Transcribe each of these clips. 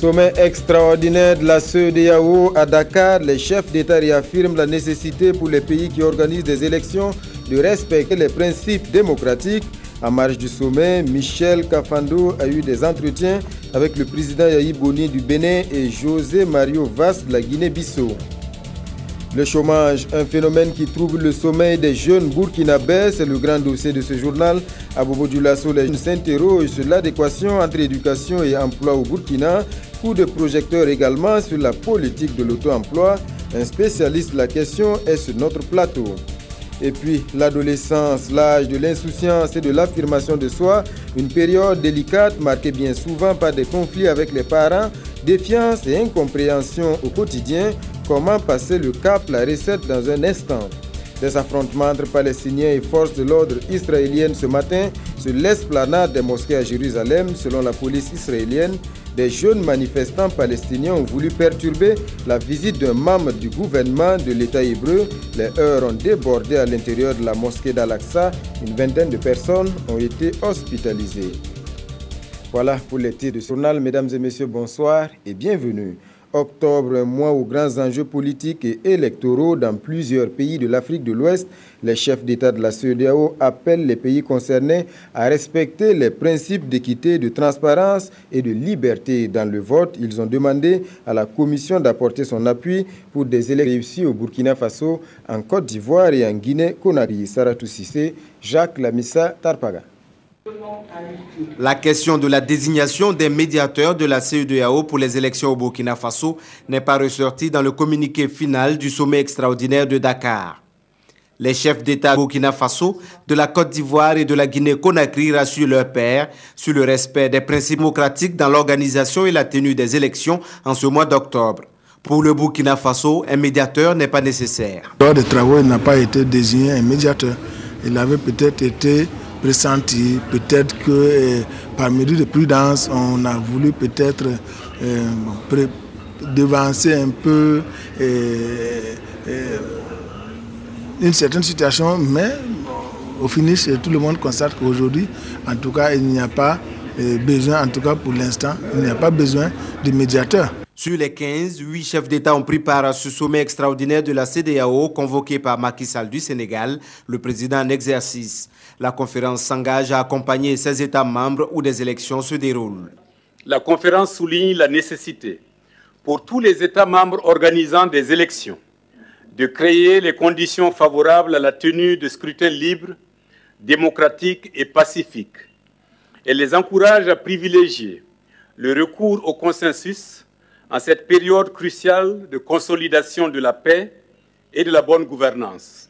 sommet extraordinaire de la CEDEAO à Dakar, les chefs d'État réaffirment la nécessité pour les pays qui organisent des élections de respecter les principes démocratiques. En marge du sommet, Michel Kafando a eu des entretiens avec le président Yayi Boni du Bénin et José Mario Vaz de la Guinée-Bissau. Le chômage, un phénomène qui trouble le sommeil des jeunes burkinabés, c'est le grand dossier de ce journal. À Bobo Dioulasso, les jeunes s'interrogent sur l'adéquation entre éducation et emploi au Burkina. Coup de projecteur également sur la politique de l'auto-emploi. Un spécialiste de la question est sur notre plateau. Et puis, l'adolescence, l'âge de l'insouciance et de l'affirmation de soi, une période délicate marquée bien souvent par des conflits avec les parents, défiance et incompréhension au quotidien. Comment passer le cap, la recette dans un instant. Des affrontements entre Palestiniens et forces de l'ordre israéliennes ce matin sur l'esplanade des mosquées à Jérusalem. Selon la police israélienne, des jeunes manifestants palestiniens ont voulu perturber la visite d'un membre du gouvernement de l'État hébreu. Les heurts ont débordé à l'intérieur de la mosquée d'Al-Aqsa. Une vingtaine de personnes ont été hospitalisées. Voilà pour les titres du journal. Mesdames et messieurs, bonsoir et bienvenue. Octobre, un mois aux grands enjeux politiques et électoraux dans plusieurs pays de l'Afrique de l'Ouest. Les chefs d'État de la CEDEAO appellent les pays concernés à respecter les principes d'équité, de transparence et de liberté dans le vote. Ils ont demandé à la Commission d'apporter son appui pour des élections réussies au Burkina Faso, en Côte d'Ivoire et en Guinée-Conakry. Saratou Sissé, Jacques Lamissa Tarpaga. La question de la désignation des médiateurs de la CEDEAO pour les élections au Burkina Faso n'est pas ressortie dans le communiqué final du sommet extraordinaire de Dakar. Les chefs d'État du Burkina Faso, de la Côte d'Ivoire et de la Guinée-Conakry rassurent leurs pairs sur le respect des principes démocratiques dans l'organisation et la tenue des élections en ce mois d'octobre. Pour le Burkina Faso, un médiateur n'est pas nécessaire. Lors des travaux, il n'a pas été désigné un médiateur. Il avait peut-être été pressenti, peut-être que par mesure de prudence, on a voulu peut-être devancer un peu une certaine situation, mais au finish, tout le monde constate qu'aujourd'hui, en tout cas, il n'y a pas besoin, en tout cas pour l'instant, il n'y a pas besoin de médiateur. Sur les 15, 8 chefs d'État ont pris part à ce sommet extraordinaire de la CEDEAO convoqué par Macky Sall du Sénégal, le président en exercice. La conférence s'engage à accompagner 16 États membres où des élections se déroulent. La conférence souligne la nécessité pour tous les États membres organisant des élections de créer les conditions favorables à la tenue de scrutins libres, démocratiques et pacifiques. Elle les encourage à privilégier le recours au consensus en cette période cruciale de consolidation de la paix et de la bonne gouvernance.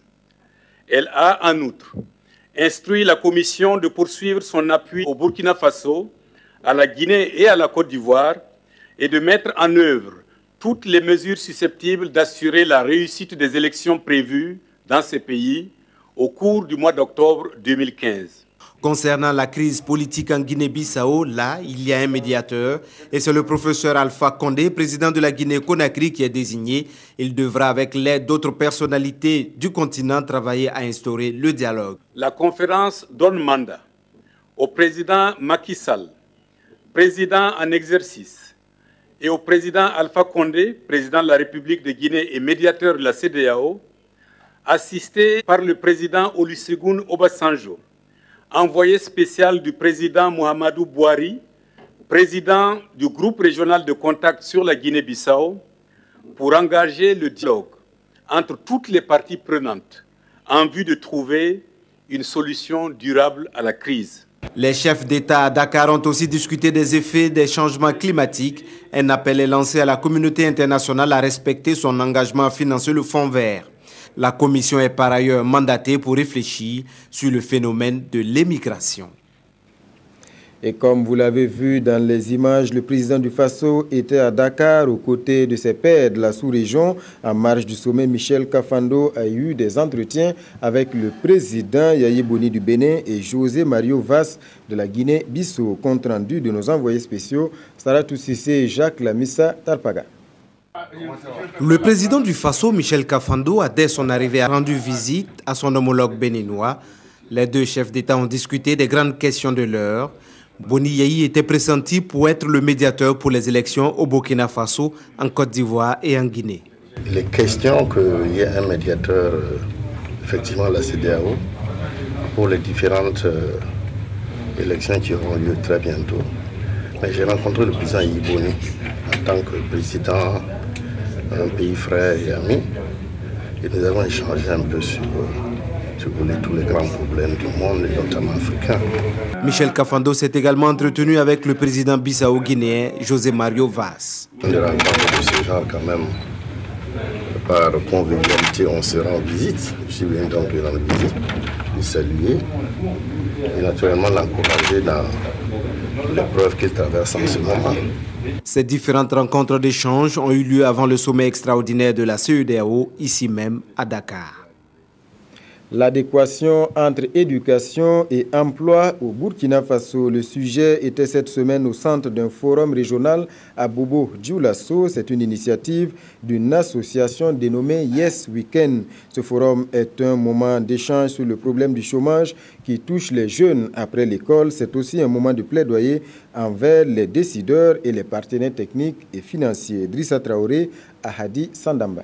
Elle a, en outre, instruit la Commission de poursuivre son appui au Burkina Faso, à la Guinée et à la Côte d'Ivoire et de mettre en œuvre toutes les mesures susceptibles d'assurer la réussite des élections prévues dans ces pays au cours du mois d'octobre 2015. Concernant la crise politique en Guinée-Bissau, là, il y a un médiateur et c'est le professeur Alpha Condé, président de la Guinée-Conakry, qui est désigné. Il devra, avec l'aide d'autres personnalités du continent, travailler à instaurer le dialogue. La conférence donne mandat au président Macky Sall, président en exercice, et au président Alpha Condé, président de la République de Guinée et médiateur de la CEDEAO, assisté par le président Olusegun Obasanjo, envoyé spécial du président Mohamedou Bouhari, président du groupe régional de contact sur la Guinée-Bissau, pour engager le dialogue entre toutes les parties prenantes en vue de trouver une solution durable à la crise. Les chefs d'État à Dakar ont aussi discuté des effets des changements climatiques. Un appel est lancé à la communauté internationale à respecter son engagement à financer le Fonds vert. La Commission est par ailleurs mandatée pour réfléchir sur le phénomène de l'émigration. Et comme vous l'avez vu dans les images, le président du Faso était à Dakar aux côtés de ses pairs de la sous-région. En marge du sommet, Michel Kafando a eu des entretiens avec le président Yayi Boni du Bénin et José Mario Vaz de la Guinée-Bissau. Compte rendu de nos envoyés spéciaux, Saratou Sissé et Jacques Lamissa Tarpaga. Le président du Faso, Michel Kafando, a dès son arrivée rendu visite à son homologue béninois. Les deux chefs d'État ont discuté des grandes questions de l'heure. Boni Yayi était pressenti pour être le médiateur pour les élections au Burkina Faso, en Côte d'Ivoire et en Guinée. Il est question qu'il y ait un médiateur, effectivement la CEDEAO, pour les différentes élections qui auront lieu très bientôt. Mais j'ai rencontré le président Boni en tant que président d'un pays frère et ami. Et nous avons échangé un peu sur tous les grands problèmes du monde, et notamment africains. Michel Kafando s'est également entretenu avec le président bissau-guinéen José Mario Vaz. Une rencontre de ce genre quand même, par convivialité, on se rend visite. Je suis venu donc lui rendre visite, lui saluer et naturellement l'encourager dans l'épreuve qu'il traverse en ce moment. Ces différentes rencontres d'échange ont eu lieu avant le sommet extraordinaire de la CEDEAO, ici même à Dakar. L'adéquation entre éducation et emploi au Burkina Faso. Le sujet était cette semaine au centre d'un forum régional à Bobo-Dioulasso. C'est une initiative d'une association dénommée Yes Weekend. Ce forum est un moment d'échange sur le problème du chômage qui touche les jeunes après l'école. C'est aussi un moment de plaidoyer envers les décideurs et les partenaires techniques et financiers. Drissa Traoré, Ahadi Sandamba.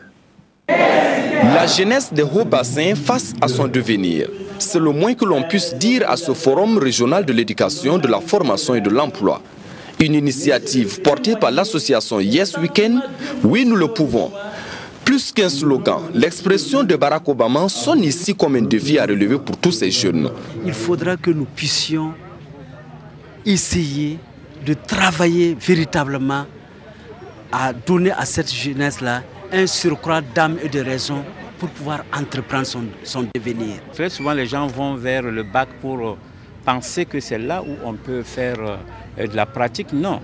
La jeunesse des hauts-bassins face à son devenir. C'est le moins que l'on puisse dire à ce forum régional de l'éducation, de la formation et de l'emploi. Une initiative portée par l'association Yes Weekend, oui nous le pouvons. Plus qu'un slogan, l'expression de Barack Obama sonne ici comme un défi à relever pour tous ces jeunes. Il faudra que nous puissions essayer de travailler véritablement à donner à cette jeunesse-là un surcroît d'âme et de raison pour pouvoir entreprendre son devenir. Très souvent, les gens vont vers le bac pour penser que c'est là où on peut faire de la pratique. Non.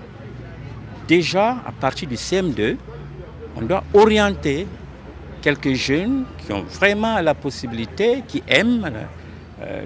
Déjà, à partir du CM2, on doit orienter quelques jeunes qui ont vraiment la possibilité, qui aiment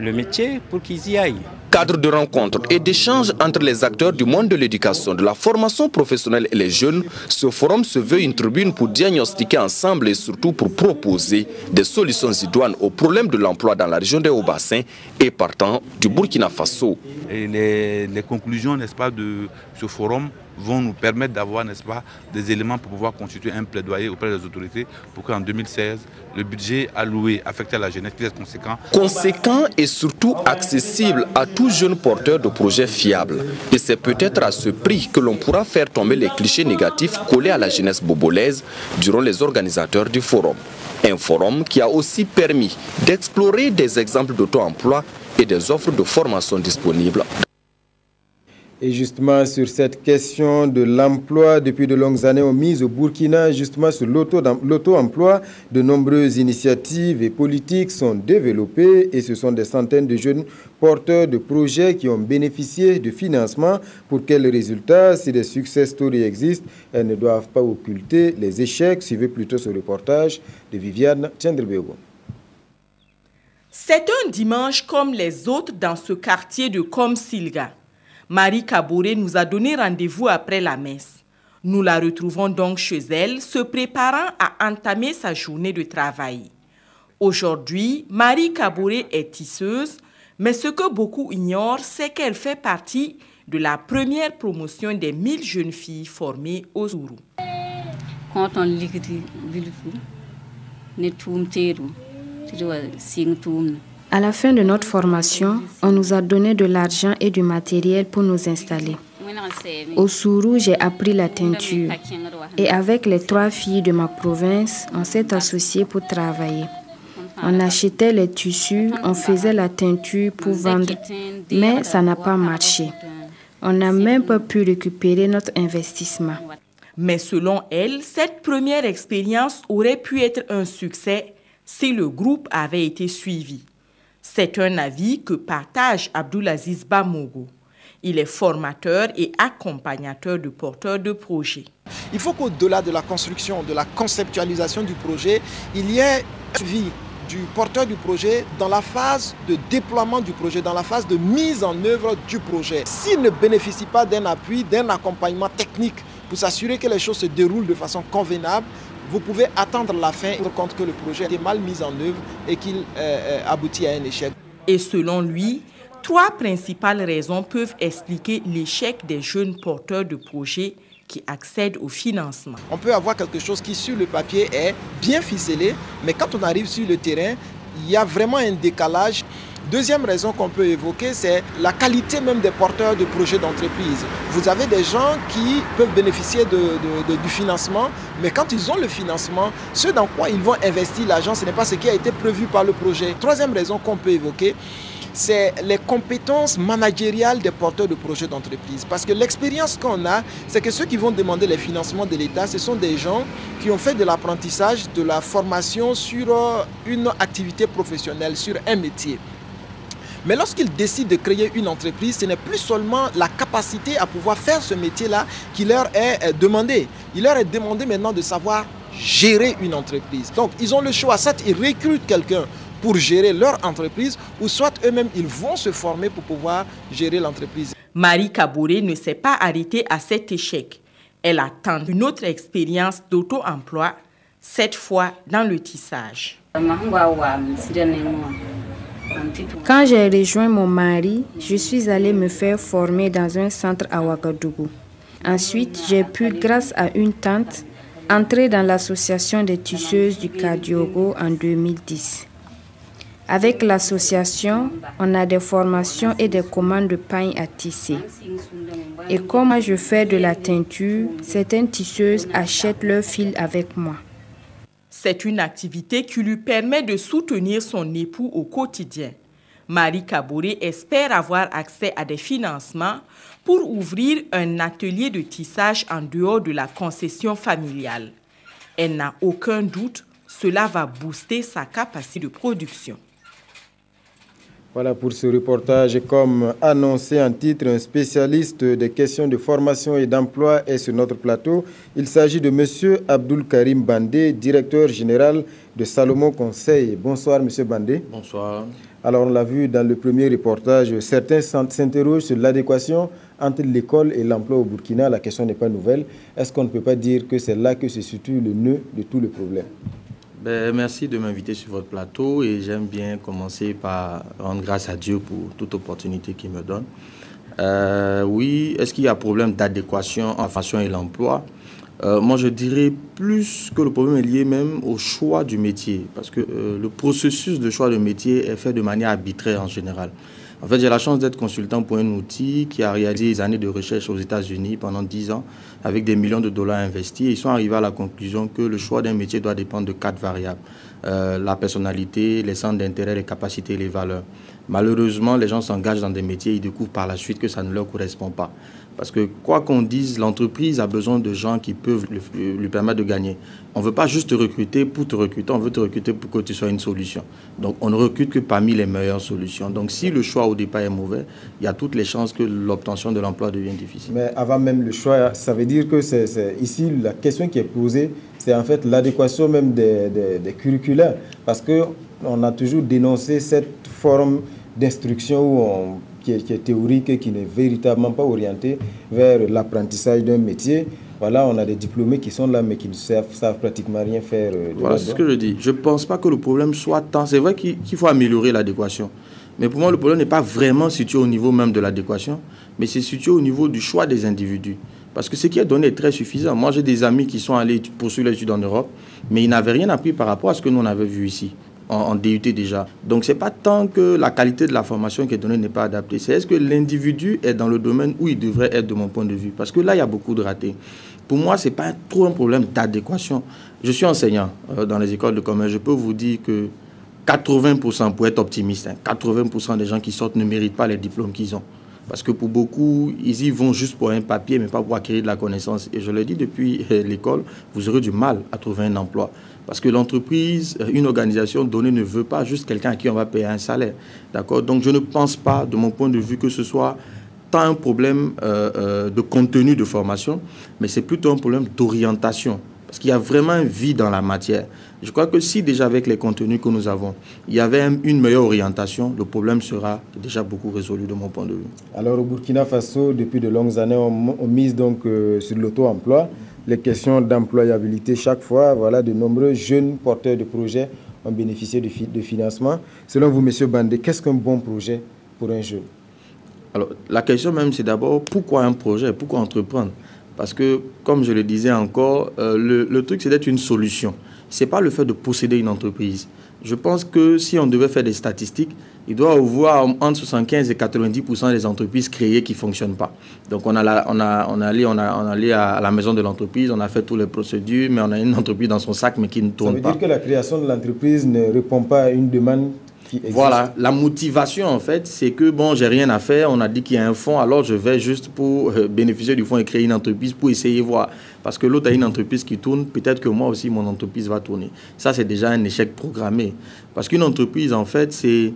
le métier pour qu'ils y aillent. Cadre de rencontre et d'échange entre les acteurs du monde de l'éducation, de la formation professionnelle et les jeunes, ce forum se veut une tribune pour diagnostiquer ensemble et surtout pour proposer des solutions idoines aux problèmes de l'emploi dans la région des Hauts-Bassins et partant du Burkina Faso. Et les conclusions, n'est-ce pas, de ce forum vont nous permettre d'avoir, n'est-ce pas, des éléments pour pouvoir constituer un plaidoyer auprès des autorités pour qu'en 2016, le budget alloué, affecté à la jeunesse puisse être conséquent. Conséquent et surtout accessible à tout jeune porteur de projets fiables. Et c'est peut-être à ce prix que l'on pourra faire tomber les clichés négatifs collés à la jeunesse bobolaise durant les organisateurs du forum. Un forum qui a aussi permis d'explorer des exemples d'auto-emploi et des offres de formation disponibles. Et justement, sur cette question de l'emploi, depuis de longues années, on mise au Burkina justement sur l'auto-emploi. De nombreuses initiatives et politiques sont développées et ce sont des centaines de jeunes porteurs de projets qui ont bénéficié de financement. Pour quels résultats? Si des success stories existent, elles ne doivent pas occulter les échecs. Suivez plutôt ce reportage de Viviane Tchendrebego. C'est un dimanche comme les autres dans ce quartier de Komsilga. Marie Kaboré nous a donné rendez-vous après la messe. Nous la retrouvons donc chez elle, se préparant à entamer sa journée de travail. Aujourd'hui, Marie Kaboré est tisseuse, mais ce que beaucoup ignorent, c'est qu'elle fait partie de la première promotion des 1000 jeunes filles formées au Sourou. Quand on lit à la fin de notre formation, on nous a donné de l'argent et du matériel pour nous installer. Au Sourou, j'ai appris la teinture. Et avec les 3 filles de ma province, on s'est associés pour travailler. On achetait les tissus, on faisait la teinture pour vendre. Mais ça n'a pas marché. On n'a même pas pu récupérer notre investissement. Mais selon elle, cette première expérience aurait pu être un succès si le groupe avait été suivi. C'est un avis que partage Abdoulaziz Bamogo. Il est formateur et accompagnateur de porteurs de projets. Il faut qu'au-delà de la construction, de la conceptualisation du projet, il y ait un suivi du porteur du projet dans la phase de déploiement du projet, dans la phase de mise en œuvre du projet. S'il ne bénéficie pas d'un appui, d'un accompagnement technique pour s'assurer que les choses se déroulent de façon convenable, vous pouvez attendre la fin et vous rendre compte que le projet est mal mis en œuvre et qu'il aboutit à un échec. Et selon lui, 3 principales raisons peuvent expliquer l'échec des jeunes porteurs de projets qui accèdent au financement. On peut avoir quelque chose qui sur le papier est bien ficelé, mais quand on arrive sur le terrain, il y a vraiment un décalage. Deuxième raison qu'on peut évoquer, c'est la qualité même des porteurs de projets d'entreprise. Vous avez des gens qui peuvent bénéficier du financement, mais quand ils ont le financement, ce dans quoi ils vont investir l'argent, ce n'est pas ce qui a été prévu par le projet. Troisième raison qu'on peut évoquer, c'est les compétences managériales des porteurs de projets d'entreprise. Parce que l'expérience qu'on a, c'est que ceux qui vont demander les financements de l'État, ce sont des gens qui ont fait de l'apprentissage, de la formation sur une activité professionnelle, sur un métier. Mais lorsqu'ils décident de créer une entreprise, ce n'est plus seulement la capacité à pouvoir faire ce métier-là qui leur est demandé. Il leur est demandé maintenant de savoir gérer une entreprise. Donc, ils ont le choix. Soit ils recrutent quelqu'un pour gérer leur entreprise, ou soit eux-mêmes, ils vont se former pour pouvoir gérer l'entreprise. Marie Kaboré ne s'est pas arrêtée à cet échec. Elle attend une autre expérience d'auto-emploi, cette fois dans le tissage. Quand j'ai rejoint mon mari, je suis allée me faire former dans un centre à Ouagadougou. Ensuite, j'ai pu, grâce à une tante, entrer dans l'association des tisseuses du Kadiogo en 2010. Avec l'association, on a des formations et des commandes de pagne à tisser. Et comme je fais de la teinture, certaines tisseuses achètent leurs fils avec moi. C'est une activité qui lui permet de soutenir son époux au quotidien. Marie Kaboré espère avoir accès à des financements pour ouvrir un atelier de tissage en dehors de la concession familiale. Elle n'a aucun doute, cela va booster sa capacité de production. Voilà pour ce reportage. Comme annoncé en titre, un spécialiste des questions de formation et d'emploi est sur notre plateau. Il s'agit de M. Abdul Karim Bandé, directeur général de Salomon Conseil. Bonsoir M. Bandé. Bonsoir. Alors on l'a vu dans le premier reportage, certains s'interrogent sur l'adéquation entre l'école et l'emploi au Burkina. La question n'est pas nouvelle. Est-ce qu'on ne peut pas dire que c'est là que se situe le nœud de tout le problème? Merci de m'inviter sur votre plateau et j'aime bien commencer par rendre grâce à Dieu pour toute opportunité qu'il me donne. Oui, est-ce qu'il y a un problème d'adéquation en formation et l'emploi? Moi, je dirais plus que le problème est lié même au choix du métier, parce que le processus de choix de métier est fait de manière arbitraire en général. En fait, j'ai la chance d'être consultant pour un outil qui a réalisé des années de recherche aux États-Unis pendant 10 ans, avec des millions de dollars investis. Ils sont arrivés à la conclusion que le choix d'un métier doit dépendre de 4 variables. La personnalité, les centres d'intérêt, les capacités et les valeurs. Malheureusement, les gens s'engagent dans des métiers et ils découvrent par la suite que ça ne leur correspond pas. Parce que quoi qu'on dise, l'entreprise a besoin de gens qui peuvent lui permettre de gagner. On ne veut pas juste te recruter pour te recruter, on veut te recruter pour que tu sois une solution. Donc on ne recrute que parmi les meilleures solutions. Donc si le choix au départ est mauvais, il y a toutes les chances que l'obtention de l'emploi devienne difficile. Mais avant même le choix, ça veut dire que ici, la question qui est posée, c'est en fait l'adéquation même des curriculaires. Parce qu'on a toujours dénoncé cette forme d'instruction qui est théorique et qui n'est véritablement pas orientée vers l'apprentissage d'un métier. Voilà, on a des diplômés qui sont là, mais qui ne savent pratiquement rien faire. Voilà, c'est ce que je dis. Je ne pense pas que le problème soit tant... C'est vrai qu'il faut améliorer l'adéquation. Mais pour moi, le problème n'est pas vraiment situé au niveau même de l'adéquation, mais c'est situé au niveau du choix des individus. Parce que ce qui est donné est très suffisant. Moi, j'ai des amis qui sont allés poursuivre l'étude en Europe, mais ils n'avaient rien appris par rapport à ce que nous, on avait vu ici. En DUT déjà. Donc, ce n'est pas tant que la qualité de la formation qui est donnée n'est pas adaptée. C'est est-ce que l'individu est dans le domaine où il devrait être de mon point de vue. Parce que là, il y a beaucoup de ratés. Pour moi, ce n'est pas trop un problème d'adéquation. Je suis enseignant dans les écoles de commerce. Je peux vous dire que 80%, pour être optimiste, 80% des gens qui sortent ne méritent pas les diplômes qu'ils ont. Parce que pour beaucoup, ils y vont juste pour un papier, mais pas pour acquérir de la connaissance. Et je le dis depuis l'école, vous aurez du mal à trouver un emploi. Parce que l'entreprise, une organisation donnée ne veut pas juste quelqu'un à qui on va payer un salaire. D'accord? Donc je ne pense pas, de mon point de vue, que ce soit tant un problème de contenu de formation, mais c'est plutôt un problème d'orientation. Parce qu'il y a vraiment un vide dans la matière. Je crois que si déjà avec les contenus que nous avons, il y avait une meilleure orientation, le problème sera déjà beaucoup résolu de mon point de vue. Alors au Burkina Faso, depuis de longues années, on mise donc sur l'auto-emploi. Les questions d'employabilité chaque fois, voilà, de nombreux jeunes porteurs de projets ont bénéficié de financement. Selon vous, M. Bandé, qu'est-ce qu'un bon projet pour un jeune? Alors, la question même, c'est d'abord pourquoi un projet, pourquoi entreprendre? Parce que, comme je le disais encore, le truc, c'est d'être une solution. Ce n'est pas le fait de posséder une entreprise. Je pense que si on devait faire des statistiques, il doit y avoir entre 75 et 90% des entreprises créées qui ne fonctionnent pas. Donc, on allé à la maison de l'entreprise, on a fait toutes les procédures, mais on a une entreprise dans son sac, mais qui ne tourne pas. Ça veut dire que la création de l'entreprise ne répond pas à une demande qui existe. Voilà, la motivation, en fait, c'est que, bon, j'ai rien à faire, on a dit qu'il y a un fonds, alors je vais juste pour bénéficier du fonds et créer une entreprise pour essayer de voir. Parce que l'autre a une entreprise qui tourne, peut-être que moi aussi, mon entreprise va tourner. Ça, c'est déjà un échec programmé. Parce qu'une entreprise, en fait, c'est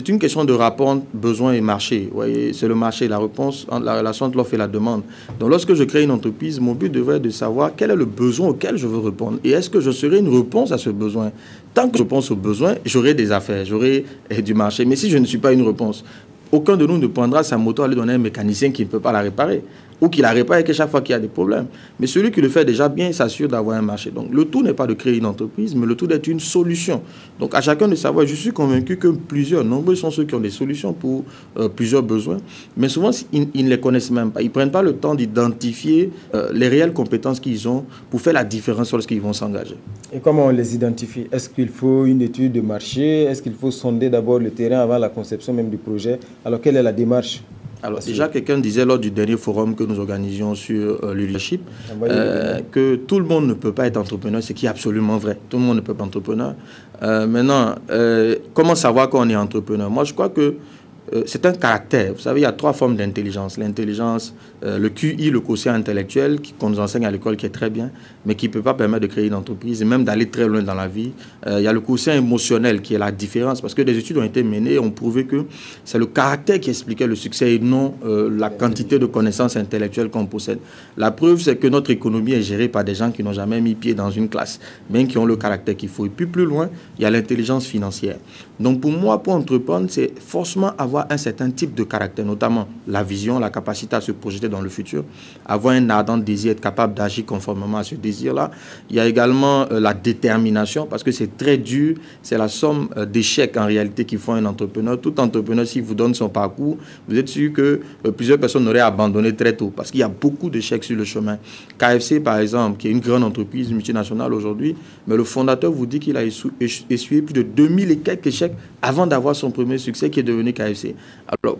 une question de rapport besoin et marché. Vous voyez, c'est le marché, la réponse, la relation entre l'offre et la demande. Donc, lorsque je crée une entreprise, mon but devrait être de savoir quel est le besoin auquel je veux répondre. Et est-ce que je serai une réponse à ce besoin? Tant que je pense au besoin, j'aurai des affaires, j'aurai du marché. Mais si je ne suis pas une réponse, aucun de nous ne prendra sa moto à aller donner à un mécanicien qui ne peut pas la réparer. Ou qui la répare et que chaque fois qu'il y a des problèmes. Mais celui qui le fait déjà bien, il s'assure d'avoir un marché. Donc le tout n'est pas de créer une entreprise, mais le tout d'être une solution. Donc à chacun de savoir, je suis convaincu que nombreux sont ceux qui ont des solutions pour plusieurs besoins. Mais souvent, ils ne les connaissent même pas. Ils ne prennent pas le temps d'identifier les réelles compétences qu'ils ont pour faire la différence lorsqu'ils vont s'engager. Et comment on les identifie? Est-ce qu'il faut une étude de marché? Est-ce qu'il faut sonder d'abord le terrain avant la conception même du projet? Alors quelle est la démarche? Alors déjà, quelqu'un disait lors du dernier forum que nous organisions sur le leadership que tout le monde ne peut pas être entrepreneur, ce qui est absolument vrai. Tout le monde ne peut pas être entrepreneur. Maintenant, comment savoir qu'on est entrepreneur? Moi, je crois que c'est un caractère. Vous savez, il y a 3 formes d'intelligence. L'intelligence, le QI, le quotient intellectuel, qu'on nous enseigne à l'école, qui est très bien, mais qui ne peut pas permettre de créer une entreprise et même d'aller très loin dans la vie. Il y a le quotient émotionnel, qui est la différence, parce que des études ont été menées et ont prouvé que c'est le caractère qui expliquait le succès et non la quantité de connaissances intellectuelles qu'on possède. La preuve, c'est que notre économie est gérée par des gens qui n'ont jamais mis pied dans une classe, mais qui ont le caractère qu'il faut. Et puis plus loin, il y a l'intelligence financière. Donc pour moi, pour entreprendre, c'est forcément avoir un certain type de caractère, notamment la vision, la capacité à se projeter dans le futur, avoir un ardent désir, être capable d'agir conformément à ce désir-là. Il y a également la détermination, parce que c'est très dur, c'est la somme d'échecs en réalité qui font un entrepreneur. Tout entrepreneur, s'il vous donne son parcours, vous êtes sûr que plusieurs personnes auraient abandonné très tôt, parce qu'il y a beaucoup d'échecs sur le chemin. KFC, par exemple, qui est une grande entreprise multinationale aujourd'hui, mais le fondateur vous dit qu'il a essuyé plus de 2000 et quelques échecs avant d'avoir son premier succès qui est devenu KFC. Alors,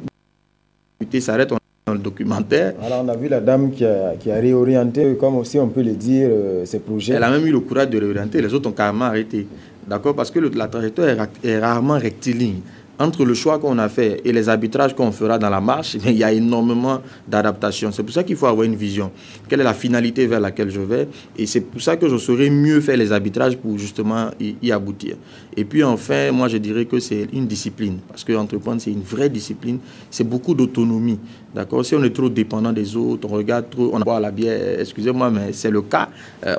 ça s'arrête dans le documentaire. Alors, on a vu la dame qui a réorienté, comme aussi on peut le dire, ses projets. Elle a même eu le courage de réorienter, les autres ont carrément arrêté. D'accord? Parce que la trajectoire est rarement rectiligne. Entre le choix qu'on a fait et les arbitrages qu'on fera dans la marche, il y a énormément d'adaptations. C'est pour ça qu'il faut avoir une vision. Quelle est la finalité vers laquelle je vais? Et c'est pour ça que je saurais mieux faire les arbitrages pour justement y aboutir. Et puis enfin, moi je dirais que c'est une discipline. Parce qu'entreprendre, c'est une vraie discipline. C'est beaucoup d'autonomie. D'accord? Si on est trop dépendant des autres, on regarde trop, on boit la bière, excusez-moi, mais c'est le cas.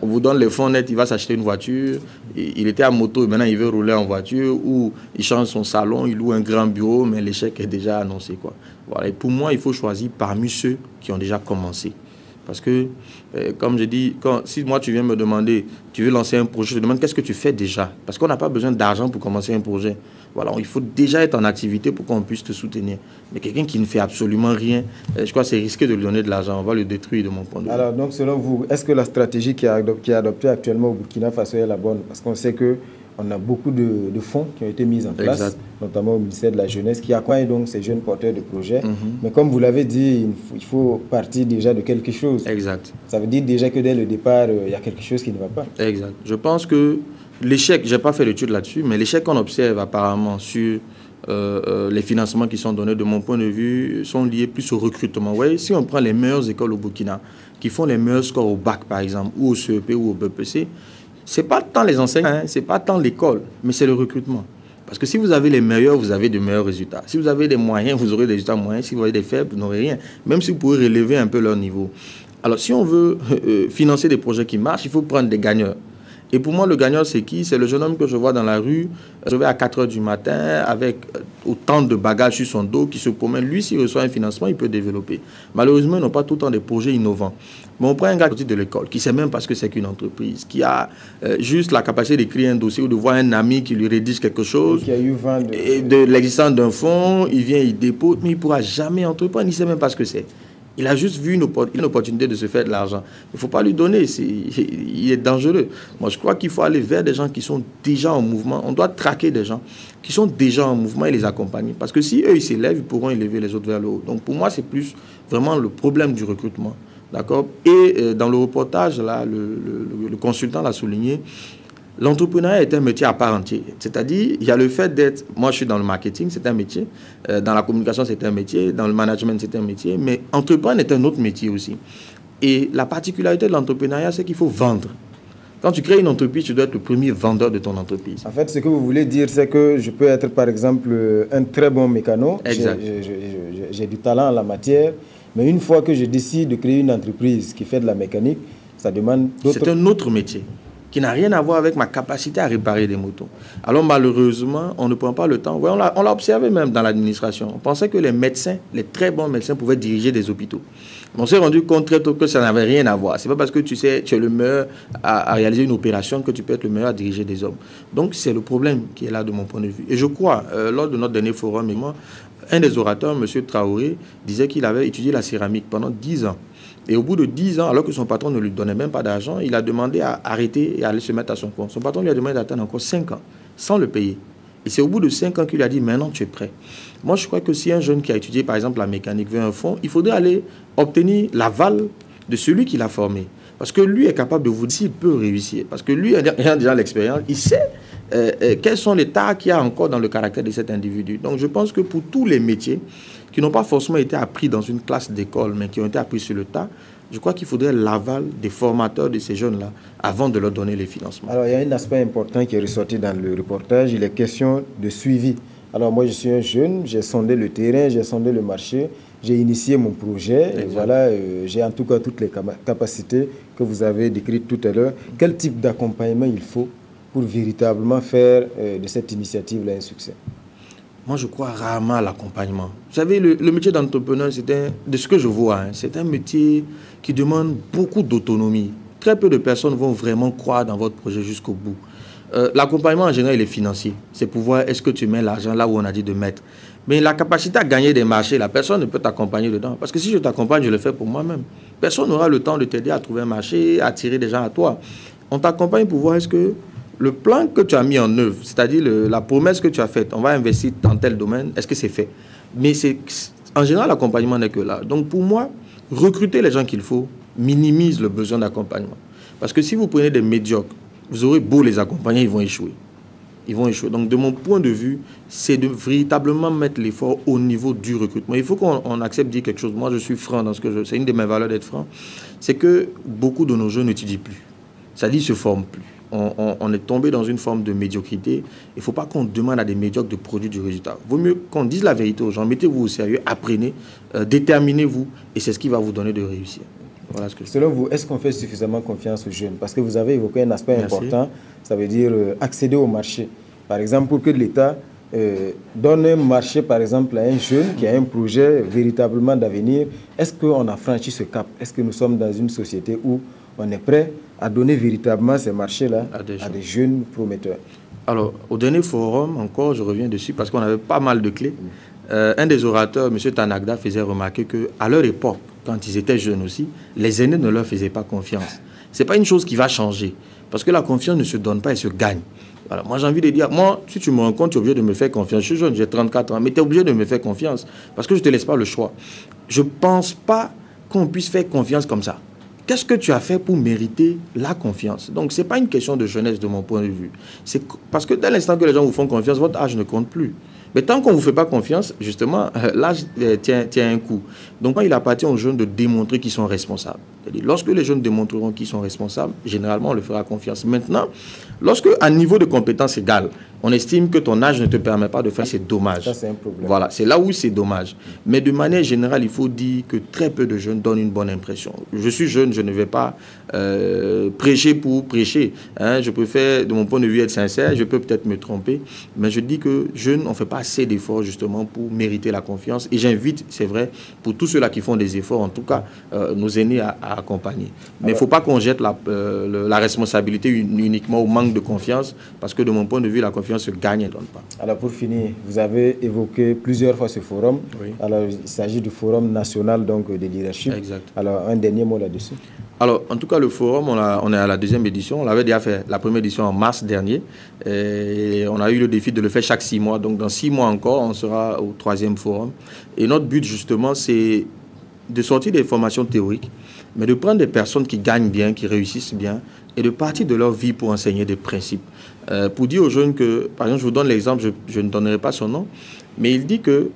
On vous donne les fonds nets, il va s'acheter une voiture. Il était à moto et maintenant il veut rouler en voiture, ou il change son salon, il loue un grand bureau, mais l'échec est déjà annoncé, quoi. Voilà. Et pour moi, il faut choisir parmi ceux qui ont déjà commencé. Parce que, comme je dis, si moi tu viens me demander, tu veux lancer un projet, je te demande qu'est-ce que tu fais déjà? Parce qu'on n'a pas besoin d'argent pour commencer un projet. Voilà, il faut déjà être en activité pour qu'on puisse te soutenir. Mais quelqu'un qui ne fait absolument rien, je crois que c'est risqué de lui donner de l'argent. On va le détruire de mon point de vue. Alors, donc, selon vous, est-ce que la stratégie qui est adoptée actuellement au Burkina Faso est la bonne? Parce qu'on sait qu'on a beaucoup de fonds qui ont été mis en place, exact, notamment au ministère de la Jeunesse, qui accompagne donc ces jeunes porteurs de projets. Mais comme vous l'avez dit, il faut partir déjà de quelque chose. Exact. Ça veut dire déjà que dès le départ, il y a quelque chose qui ne va pas. Exact. Je pense que l'échec, je n'ai pas fait d'études là-dessus, mais l'échec qu'on observe apparemment sur les financements qui sont donnés, de mon point de vue, sont liés plus au recrutement. Vous voyez, si on prend les meilleures écoles au Burkina, qui font les meilleurs scores au bac, par exemple, ou au CEP ou au BPC, ce n'est pas tant les enseignants, ce n'est pas tant l'école, mais c'est le recrutement. Parce que si vous avez les meilleurs, vous avez de meilleurs résultats. Si vous avez des moyens, vous aurez des résultats moyens. Si vous avez des faibles, vous n'aurez rien. Même si vous pouvez relever un peu leur niveau. Alors, si on veut financer des projets qui marchent, il faut prendre des gagneurs. Et pour moi, le gagnant, c'est qui? C'est le jeune homme que je vois dans la rue, se réveille à 4 h du matin, avec autant de bagages sur son dos, qui se promène. Lui, s'il reçoit un financement, il peut développer. Malheureusement, ils n'ont pas tout le temps des projets innovants. Mais on prend un gars qui est de l'école, qui ne sait même pas ce que c'est qu'une entreprise, qui a juste la capacité d'écrire un dossier ou de voir un ami qui lui rédige quelque chose, qui a eu vent de l'existence d'un fonds, il vient, il dépose, mais il ne pourra jamais entreprendre, il ne sait même pas ce que c'est. Il a juste vu une opportunité de se faire de l'argent. Il ne faut pas lui donner, il est dangereux. Moi, je crois qu'il faut aller vers des gens qui sont déjà en mouvement. On doit traquer des gens qui sont déjà en mouvement et les accompagner. Parce que si eux, ils s'élèvent, ils pourront élever les autres vers le haut. Donc, pour moi, c'est plus vraiment le problème du recrutement. D'accord? Et dans le reportage, là, le consultant l'a souligné, l'entrepreneuriat est un métier à part entière. C'est-à-dire, il y a le fait d'être... Moi, je suis dans le marketing, c'est un métier. Dans la communication, c'est un métier. Dans le management, c'est un métier. Mais entreprendre est un autre métier aussi. Et la particularité de l'entrepreneuriat, c'est qu'il faut vendre. Quand tu crées une entreprise, tu dois être le premier vendeur de ton entreprise. En fait, ce que vous voulez dire, c'est que je peux être, par exemple, un très bon mécano. Exact. J'ai du talent en la matière. Mais une fois que je décide de créer une entreprise qui fait de la mécanique, ça demande d'autres... C'est un autre métier qui n'a rien à voir avec ma capacité à réparer des motos. Alors malheureusement, on ne prend pas le temps. Ouais, on l'a observé même dans l'administration. On pensait que les médecins, les très bons médecins, pouvaient diriger des hôpitaux. On s'est rendu compte très tôt que ça n'avait rien à voir. C'est pas parce que tu es le meilleur à réaliser une opération que tu peux être le meilleur à diriger des hommes. Donc c'est le problème qui est là de mon point de vue. Et je crois, lors de notre dernier forum, un des orateurs, M. Traoré, disait qu'il avait étudié la céramique pendant 10 ans. Et au bout de 10 ans, alors que son patron ne lui donnait même pas d'argent, il a demandé à arrêter et à aller se mettre à son compte. Son patron lui a demandé d'attendre encore 5 ans, sans le payer. Et c'est au bout de 5 ans qu'il lui a dit, maintenant tu es prêt. Moi, je crois que si un jeune qui a étudié, par exemple, la mécanique veut un fonds, il faudrait aller obtenir l'aval de celui qui l'a formé. Parce que lui est capable de vous dire s'il peut réussir. Parce que lui, ayant déjà l'expérience, il sait quels sont les tares qu'il y a encore dans le caractère de cet individu. Donc, je pense que pour tous les métiers qui n'ont pas forcément été appris dans une classe d'école, mais qui ont été appris sur le tas, je crois qu'il faudrait l'aval des formateurs de ces jeunes-là avant de leur donner les financements. Alors, il y a un aspect important qui est ressorti dans le reportage, il est question de suivi. Alors, moi, je suis un jeune, j'ai sondé le terrain, j'ai sondé le marché, j'ai initié mon projet, et voilà, j'ai en tout cas toutes les capacités que vous avez décrites tout à l'heure. Quel type d'accompagnement il faut pour véritablement faire de cette initiative-là un succès? Moi, je crois rarement à l'accompagnement. Vous savez, le métier d'entrepreneur, de ce que je vois, c'est un métier qui demande beaucoup d'autonomie. Très peu de personnes vont vraiment croire dans votre projet jusqu'au bout. L'accompagnement, en général, il est financier. C'est pour voir est-ce que tu mets l'argent là où on a dit de mettre. Mais la capacité à gagner des marchés, la personne ne peut t'accompagner dedans. Parce que si je t'accompagne, je le fais pour moi-même. Personne n'aura le temps de t'aider à trouver un marché, à attirer des gens à toi. On t'accompagne pour voir est-ce que le plan que tu as mis en œuvre, c'est-à-dire la promesse que tu as faite, on va investir dans tel domaine, est-ce que c'est fait? Mais en général, l'accompagnement n'est que là. Donc pour moi, recruter les gens qu'il faut minimise le besoin d'accompagnement. Parce que si vous prenez des médiocres, vous aurez beau les accompagner, ils vont échouer. Ils vont échouer. Donc de mon point de vue, c'est de véritablement mettre l'effort au niveau du recrutement. Il faut qu'on accepte de dire quelque chose. Moi, je suis franc dans ce que je... C'est une de mes valeurs d'être franc. C'est que beaucoup de nos jeunes n'étudient plus. C'est-à-dire ne se forment plus. On est tombé dans une forme de médiocrité. Il ne faut pas qu'on demande à des médiocres de produire du résultat. Vaut mieux qu'on dise la vérité aux gens. Mettez-vous au sérieux, apprenez, déterminez-vous. Et c'est ce qui va vous donner de réussir. Voilà ce que Selon vous, est-ce qu'on fait suffisamment confiance aux jeunes? Parce que vous avez évoqué un aspect important, ça veut dire accéder au marché. Par exemple, pour que l'État donne un marché, par exemple, à un jeune qui a un projet véritablement d'avenir, est-ce qu'on a franchi ce cap? Est-ce que nous sommes dans une société où on est prêt à donner véritablement ces marchés-là à des jeunes prometteurs? Alors, au dernier forum, encore, je reviens dessus parce qu'on avait pas mal de clés. Un des orateurs, M. Tanagda, faisait remarquer qu'à leur époque, quand ils étaient jeunes aussi, les aînés ne leur faisaient pas confiance. Ce n'est pas une chose qui va changer. Parce que la confiance ne se donne pas, elle se gagne. Voilà, moi, j'ai envie de dire, moi, si tu me rencontres, tu es obligé de me faire confiance. Je suis jeune, j'ai 34 ans, mais tu es obligé de me faire confiance. Parce que je ne te laisse pas le choix. Je ne pense pas qu'on puisse faire confiance comme ça. Qu'est-ce que tu as fait pour mériter la confiance? Donc, ce n'est pas une question de jeunesse de mon point de vue. C'est parce que dès l'instant que les gens vous font confiance, votre âge ne compte plus. Mais tant qu'on ne vous fait pas confiance, justement, l'âge tient un coup. Donc, il appartient aux jeunes de démontrer qu'ils sont responsables. C'est-à-dire, lorsque les jeunes démontreront qu'ils sont responsables, généralement, on leur fera confiance. Maintenant, lorsque, à niveau de compétence égale, On estime que ton âge ne te permet pas de faire, c'est dommage. Ça, c'est un problème. Voilà, c'est là où c'est dommage. Mais de manière générale, il faut dire que très peu de jeunes donnent une bonne impression. Je suis jeune, je ne vais pas prêcher pour prêcher. Hein. Je préfère, de mon point de vue, être sincère. Je peux peut-être me tromper, mais je dis que jeunes, on ne fait pas assez d'efforts justement pour mériter la confiance. Et j'invite, c'est vrai, pour tous ceux-là qui font des efforts, en tout cas, nos aînés à accompagner. Mais il ne faut pas qu'on jette la responsabilité uniquement au manque de confiance, parce que de mon point de vue, la confiance se gagne et ne donne pas. Alors pour finir, vous avez évoqué plusieurs fois ce forum. Oui. Alors il s'agit du forum national donc de leadership. Exact. Alors un dernier mot là-dessus. Alors en tout cas le forum, on est à la 2e édition. On l'avait déjà fait la première édition en mars dernier. Et on a eu le défi de le faire chaque 6 mois. Donc dans 6 mois encore, on sera au 3e forum. Et notre but justement, c'est de sortir des formations théoriques, mais de prendre des personnes qui gagnent bien, qui réussissent bien, et de partir de leur vie pour enseigner des principes. Pour dire aux jeunes que, par exemple, je vous donne l'exemple, je ne donnerai pas son nom, mais il dit que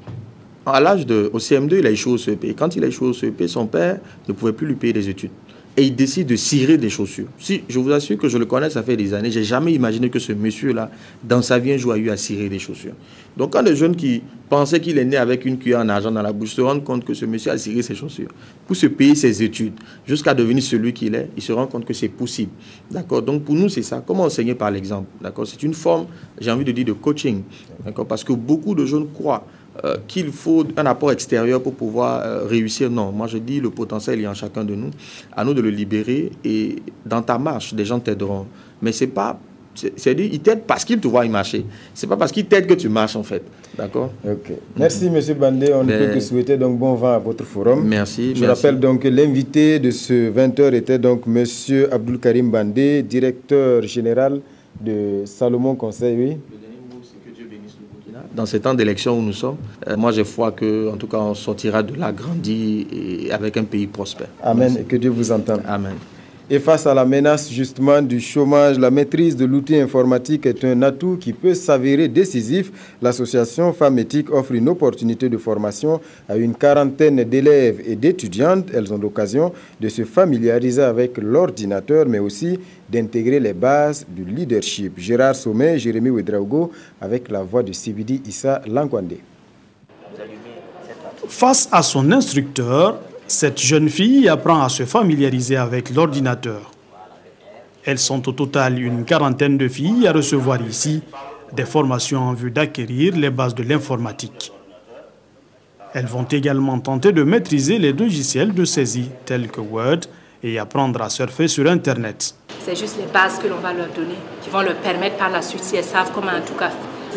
à l'âge au CM2, il a échoué au CEP. Et quand il a échoué au CEP, son père ne pouvait plus lui payer des études. Et il décide de cirer des chaussures. Si, je vous assure que je le connais, ça fait des années. Je n'ai jamais imaginé que ce monsieur-là, dans sa vie, un jour, a eu à cirer des chaussures. Donc, quand des jeunes qui pensaient qu'il est né avec une cuillère en argent dans la bouche se rendent compte que ce monsieur a ciré ses chaussures pour se payer ses études, jusqu'à devenir celui qu'il est, ils se rendent compte que c'est possible. D'accord? Donc, pour nous, c'est ça. Comment enseigner par l'exemple? D'accord? C'est une forme, j'ai envie de dire, de coaching. D'accord? Parce que beaucoup de jeunes croient qu'il faut un apport extérieur pour pouvoir réussir. Non, moi je dis le potentiel est en chacun de nous. À nous de le libérer et dans ta marche, des gens t'aideront. Mais c'est pas... C'est-à-dire, ils t'aident parce qu'ils te voient y marcher. C'est pas parce qu'ils t'aident que tu marches en fait. D'accord? Ok. Merci M. Bandé. On ne peut que souhaiter donc bon vent à votre forum. Merci. Je rappelle donc que l'invité de ce 20h était donc M. Abdul Karim Bandé, directeur général de Salomon Conseil. Oui. Dans ces temps d'élection où nous sommes, moi j'ai foi que, en tout cas, on sortira de là grandi et avec un pays prospère. Amen. Et que Dieu vous entende. Amen. Et face à la menace justement du chômage, la maîtrise de l'outil informatique est un atout qui peut s'avérer décisif. L'association Femmes Éthiques offre une opportunité de formation à une quarantaine d'élèves et d'étudiantes. Elles ont l'occasion de se familiariser avec l'ordinateur, mais aussi d'intégrer les bases du leadership. Gérard Sommet, Jérémy Ouedraogo, avec la voix de Sibidi Issa Lankwande. Face à son instructeur, cette jeune fille apprend à se familiariser avec l'ordinateur. Elles sont au total une quarantaine de filles à recevoir ici des formations en vue d'acquérir les bases de l'informatique. Elles vont également tenter de maîtriser les logiciels de saisie tels que Word et apprendre à surfer sur Internet. C'est juste les bases que l'on va leur donner qui vont leur permettre par la suite, si elles savent comment en tout cas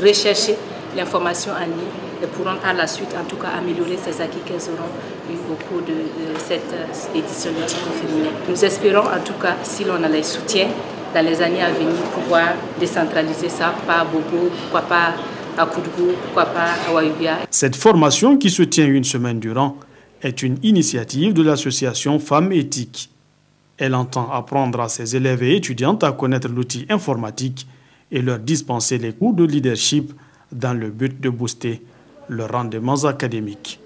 rechercher l'information en ligne, elles pourront par la suite en tout cas améliorer ces acquis qu'elles auront eu au cours de cette édition du Tico féminin. Nous espérons en tout cas, si l'on a les soutiens dans les années à venir, pouvoir décentraliser ça par Bobo, pourquoi pas à Koudgou, pourquoi pas à Waïbia. Cette formation qui se tient une semaine durant est une initiative de l'association Femmes Éthiques. Elle entend apprendre à ses élèves et étudiantes à connaître l'outil informatique et leur dispenser les cours de leadership dans le but de booster leurs rendements académiques.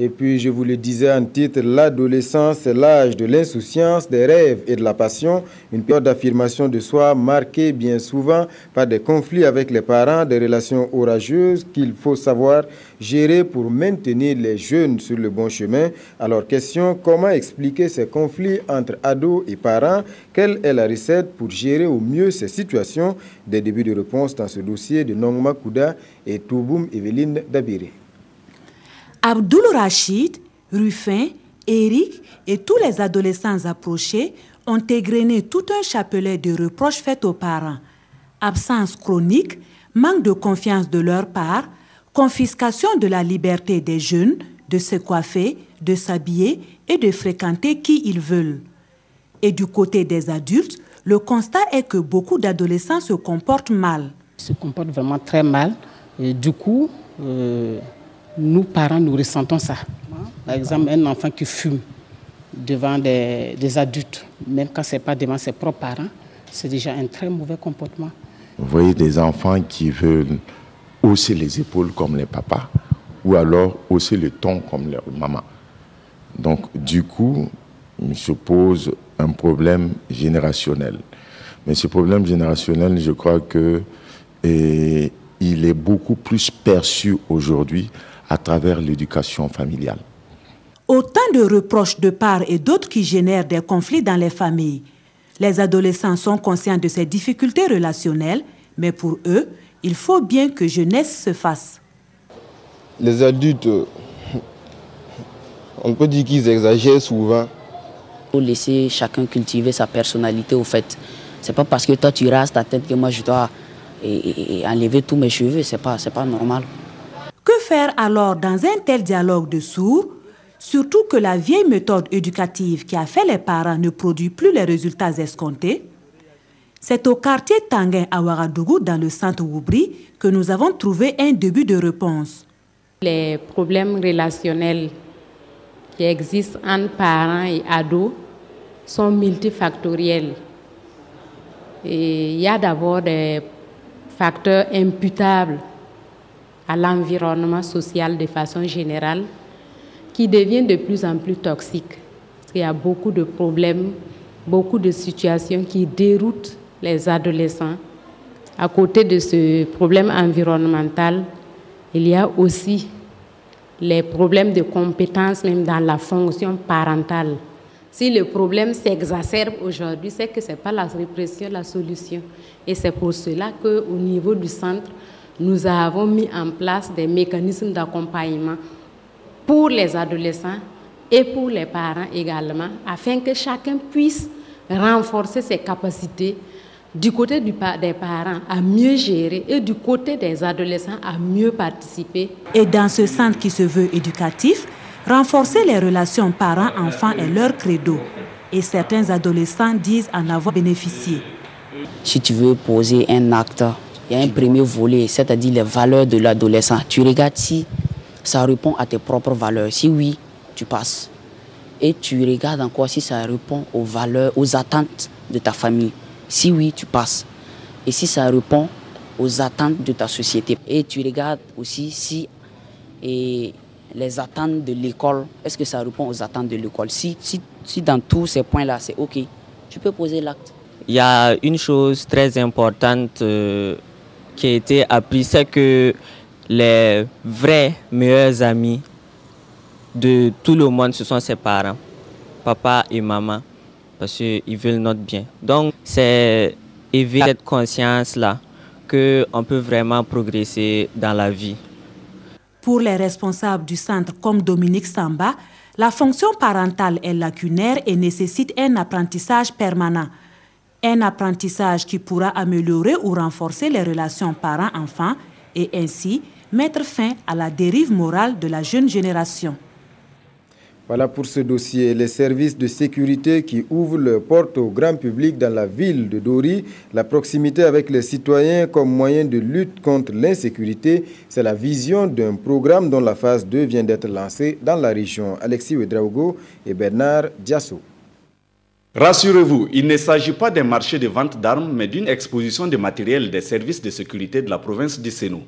Et puis, je vous le disais en titre, l'adolescence, c'est l'âge de l'insouciance, des rêves et de la passion. Une période d'affirmation de soi marquée bien souvent par des conflits avec les parents, des relations orageuses qu'il faut savoir gérer pour maintenir les jeunes sur le bon chemin. Alors, question, comment expliquer ces conflits entre ados et parents? Quelle est la recette pour gérer au mieux ces situations? Des débuts de réponse dans ce dossier de Nongma Kouda et Touboum Evelyne Dabiré. Abdul Rachid, Ruffin, Eric et tous les adolescents approchés ont égrené tout un chapelet de reproches faits aux parents. Absence chronique, manque de confiance de leur part, confiscation de la liberté des jeunes de se coiffer, de s'habiller et de fréquenter qui ils veulent. Et du côté des adultes, le constat est que beaucoup d'adolescents se comportent mal. Ils se comportent vraiment très mal. Et du coup, nous, parents, nous ressentons ça. Par exemple, un enfant qui fume devant des adultes, même quand ce n'est pas devant ses propres parents, c'est déjà un très mauvais comportement. Vous voyez des enfants qui veulent hausser les épaules comme les papas ou alors hausser le ton comme leur maman. Donc, du coup, il se pose un problème générationnel. Mais ce problème générationnel, je crois que et il est beaucoup plus perçu aujourd'hui à travers l'éducation familiale. Autant de reproches de part et d'autre qui génèrent des conflits dans les familles. Les adolescents sont conscients de ces difficultés relationnelles, mais pour eux, il faut bien que jeunesse se fasse. Les adultes, on peut dire qu'ils exagèrent souvent. Il faut laisser chacun cultiver sa personnalité au fait. C'est pas parce que toi tu rases ta tête que moi je dois enlever tous mes cheveux, c'est pas normal. Que faire alors dans un tel dialogue de sourds? Surtout que la vieille méthode éducative qui a fait les parents ne produit plus les résultats escomptés. C'est au quartier Tanguin à Ouagadougou, dans le centre Woubri, que nous avons trouvé un début de réponse. Les problèmes relationnels qui existent entre parents et ados sont multifactoriels. Et il y a d'abord des facteurs imputables à l'environnement social de façon générale qui devient de plus en plus toxique. Il y a beaucoup de problèmes, beaucoup de situations qui déroutent les adolescents. À côté de ce problème environnemental, il y a aussi les problèmes de compétences même dans la fonction parentale. Si le problème s'exacerbe aujourd'hui, c'est que ce n'est pas la répression la solution. Et c'est pour cela qu'au niveau du centre, nous avons mis en place des mécanismes d'accompagnement pour les adolescents et pour les parents également, afin que chacun puisse renforcer ses capacités du côté des parents à mieux gérer et du côté des adolescents à mieux participer. Et dans ce centre qui se veut éducatif, renforcer les relations parents-enfants est leur credo. Et certains adolescents disent en avoir bénéficié. Si tu veux poser un acte, il y a un premier volet, c'est-à-dire les valeurs de l'adolescent. Tu regardes si ça répond à tes propres valeurs. Si oui, tu passes. Et tu regardes encore si ça répond aux valeurs, aux attentes de ta famille. Si oui, tu passes. Et si ça répond aux attentes de ta société. Et tu regardes aussi si les attentes de l'école, est-ce que ça répond aux attentes de l'école. Si dans tous ces points-là, c'est OK, tu peux poser l'acte. Il y a une chose très importante qui a été apprise, c'est que les vrais meilleurs amis de tout le monde, ce sont ses parents, papa et maman, parce qu'ils veulent notre bien. Donc, c'est éveiller cette conscience-là qu'on peut vraiment progresser dans la vie. Pour les responsables du centre comme Dominique Samba, la fonction parentale est lacunaire et nécessite un apprentissage permanent. Un apprentissage qui pourra améliorer ou renforcer les relations parents-enfants et ainsi mettre fin à la dérive morale de la jeune génération. Voilà pour ce dossier. Les services de sécurité qui ouvrent leurs portes au grand public dans la ville de Dori, la proximité avec les citoyens comme moyen de lutte contre l'insécurité, c'est la vision d'un programme dont la phase 2 vient d'être lancée dans la région. Alexis Ouedraogo et Bernard Diasso. Rassurez-vous, il ne s'agit pas d'un marché de vente d'armes, mais d'une exposition de matériel des services de sécurité de la province du Sénou.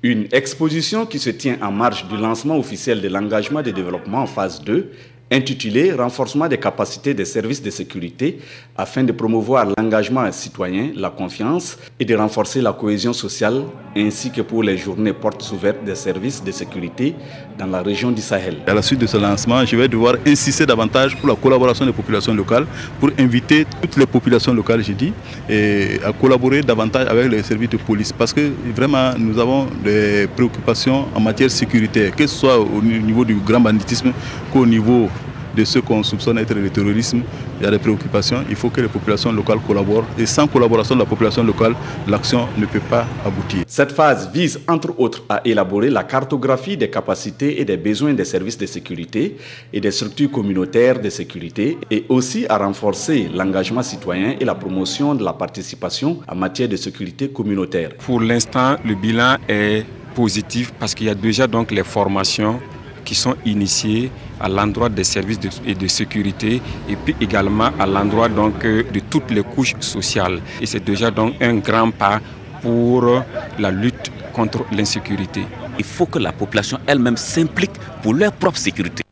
Une exposition qui se tient en marge du lancement officiel de l'engagement de développement en phase 2, intitulé « Renforcement des capacités des services de sécurité afin de promouvoir l'engagement citoyen, la confiance et de renforcer la cohésion sociale, ainsi que pour les journées portes ouvertes des services de sécurité dans la région du Sahel ». À la suite de ce lancement, je vais devoir insister davantage pour la collaboration des populations locales, pour inviter toutes les populations locales, j'ai dit, à collaborer davantage avec les services de police, parce que vraiment nous avons des préoccupations en matière sécuritaire, que ce soit au niveau du grand banditisme qu'au niveau de ceux qu'on soupçonne être le terrorisme. Il y a des préoccupations, il faut que les populations locales collaborent et sans collaboration de la population locale, l'action ne peut pas aboutir. Cette phase vise entre autres à élaborer la cartographie des capacités et des besoins des services de sécurité et des structures communautaires de sécurité et aussi à renforcer l'engagement citoyen et la promotion de la participation en matière de sécurité communautaire. Pour l'instant, le bilan est positif parce qu'il y a déjà donc les formations qui sont initiées à l'endroit des services de sécurité et puis également à l'endroit donc de toutes les couches sociales. Et c'est déjà donc un grand pas pour la lutte contre l'insécurité. Il faut que la population elle-même s'implique pour leur propre sécurité.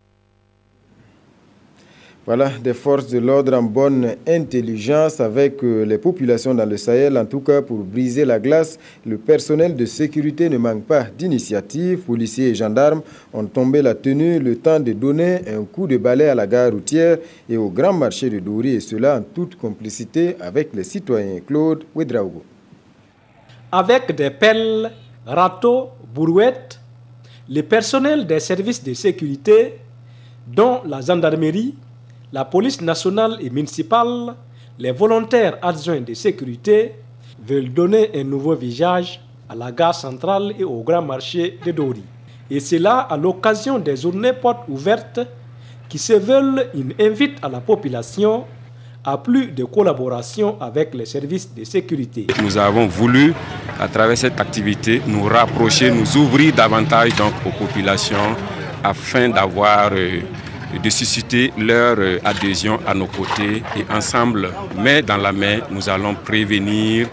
Voilà, des forces de l'ordre en bonne intelligence avec les populations dans le Sahel. En tout cas, pour briser la glace, le personnel de sécurité ne manque pas d'initiative. Policiers et gendarmes ont tombé la tenue le temps de donner un coup de balai à la gare routière et au grand marché de Dori, et cela en toute complicité avec les citoyens. Claude Ouedraogo. Avec des pelles, râteaux, brouettes, le personnel des services de sécurité, dont la gendarmerie, la police nationale et municipale, les volontaires adjoints de sécurité veulent donner un nouveau visage à la gare centrale et au grand marché de Dori. Et cela à l'occasion des journées portes ouvertes qui se veulent une invite à la population à plus de collaboration avec les services de sécurité. Nous avons voulu, à travers cette activité, nous rapprocher, nous ouvrir davantage donc aux populations afin d'avoir de susciter leur adhésion à nos côtés, et ensemble, main dans la main, nous allons prévenir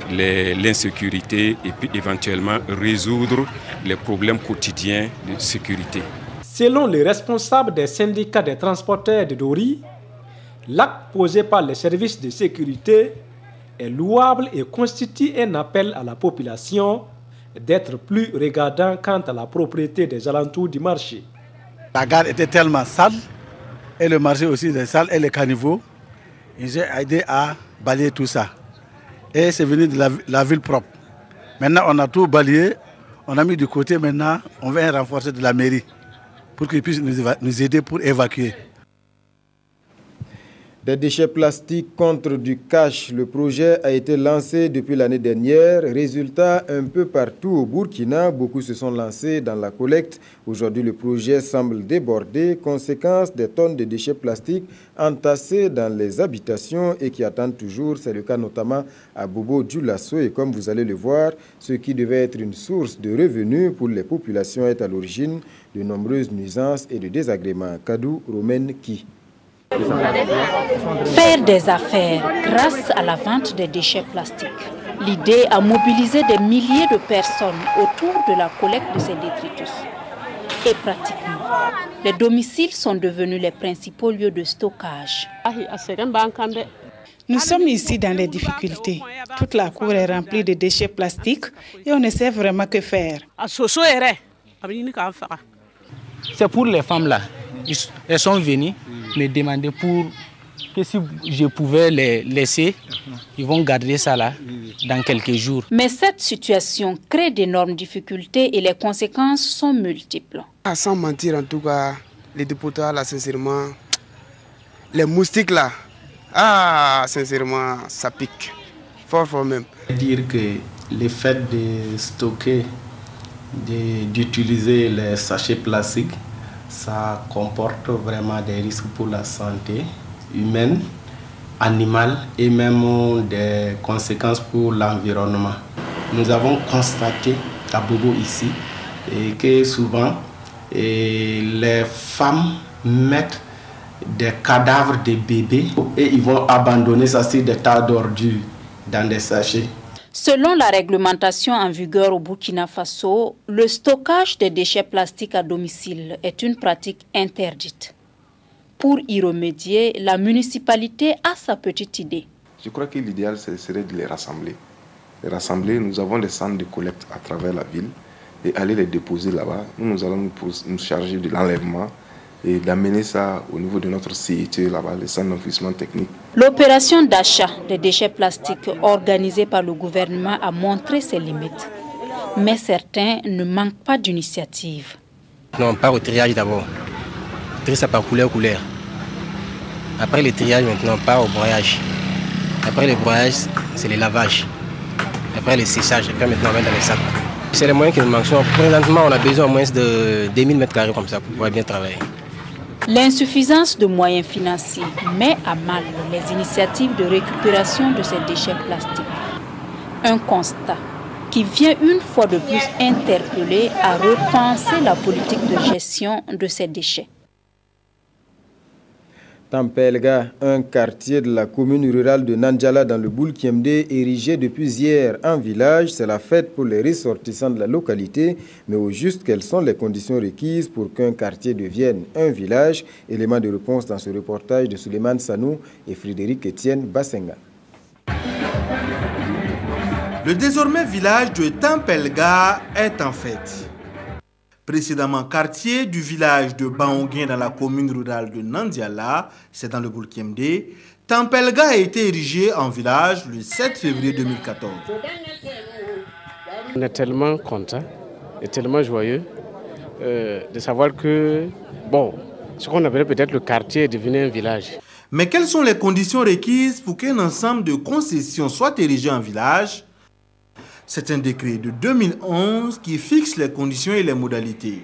l'insécurité et puis éventuellement résoudre les problèmes quotidiens de sécurité. Selon les responsables des syndicats des transporteurs de Dori, l'acte posé par les services de sécurité est louable et constitue un appel à la population d'être plus regardant quant à la propriété des alentours du marché. La gare était tellement sale, et le marché aussi est sale, et les caniveaux. J'ai aidé à balayer tout ça. Et c'est venu de la ville propre. Maintenant, on a tout balayé, on a mis du côté. Maintenant, on vient renforcer de la mairie pour qu'ils puissent nous aider pour évacuer. Des déchets plastiques contre du cash. Le projet a été lancé depuis l'année dernière. Résultat, un peu partout au Burkina, beaucoup se sont lancés dans la collecte. Aujourd'hui, le projet semble déborder. Conséquence des tonnes de déchets plastiques entassés dans les habitations et qui attendent toujours. C'est le cas notamment à Bobo-Dioulasso. Et comme vous allez le voir, ce qui devait être une source de revenus pour les populations est à l'origine de nombreuses nuisances et de désagréments. Kadou Romaine Ki. Faire des affaires grâce à la vente des déchets plastiques. L'idée a mobilisé des milliers de personnes autour de la collecte de ces détritus. Et pratiquement, les domiciles sont devenus les principaux lieux de stockage. Nous sommes ici dans les difficultés. Toute la cour est remplie de déchets plastiques et on ne sait vraiment que faire. C'est pour les femmes là. Elles sont venues me demander pour que si je pouvais les laisser, ils vont garder ça là dans quelques jours. Mais cette situation crée d'énormes difficultés et les conséquences sont multiples. Sans mentir, en tout cas, les dépotoirs là, sincèrement, les moustiques là, sincèrement, ça pique. Fort même. Dire que le fait de stocker, d'utiliser les sachets plastiques, ça comporte vraiment des risques pour la santé humaine, animale et même des conséquences pour l'environnement. Nous avons constaté à Bobo ici que souvent les femmes mettent des cadavres de bébés et ils vont abandonner ça sur des tas d'ordures dans des sachets. Selon la réglementation en vigueur au Burkina Faso, le stockage des déchets plastiques à domicile est une pratique interdite. Pour y remédier, la municipalité a sa petite idée. Je crois que l'idéal serait de les rassembler. Les rassembler, nous avons des centres de collecte à travers la ville et aller les déposer là-bas. Nous allons nous charger de l'enlèvement et d'amener ça au niveau de notre CIT là-bas, le centre d'enfouissement technique. L'opération d'achat des déchets plastiques organisée par le gouvernement a montré ses limites. Mais certains ne manquent pas d'initiative. Non, on part au triage d'abord. On trie ça par couleur. Après le triage, maintenant, on part au broyage. Après le broyage, c'est le lavage. Après le séchage, après maintenant, on met dans les sacs. C'est les moyens que nous manquons. Présentement, on a besoin au moins de 2000 m² comme ça pour pouvoir bien travailler. L'insuffisance de moyens financiers met à mal les initiatives de récupération de ces déchets plastiques. Un constat qui vient une fois de plus interpeller à repenser la politique de gestion de ces déchets. Tampelga, un quartier de la commune rurale de Nandjala dans le Boulkiemde, érigé depuis hier en village. C'est la fête pour les ressortissants de la localité. Mais au juste, quelles sont les conditions requises pour qu'un quartier devienne un village? Élément de réponse dans ce reportage de Suleiman Sanou et Frédéric Etienne Bassenga. Le désormais village de Tampelga est en fête. Précédemment quartier du village de Baonguin dans la commune rurale de Nandjala, c'est dans le Boulkiemde, Tampelga a été érigé en village le 7 février 2014. On est tellement contents et tellement joyeux de savoir que, ce qu'on appelait peut-être le quartier est devenu un village. Mais quelles sont les conditions requises pour qu'un ensemble de concessions soit érigé en village? C'est un décret de 2011 qui fixe les conditions et les modalités.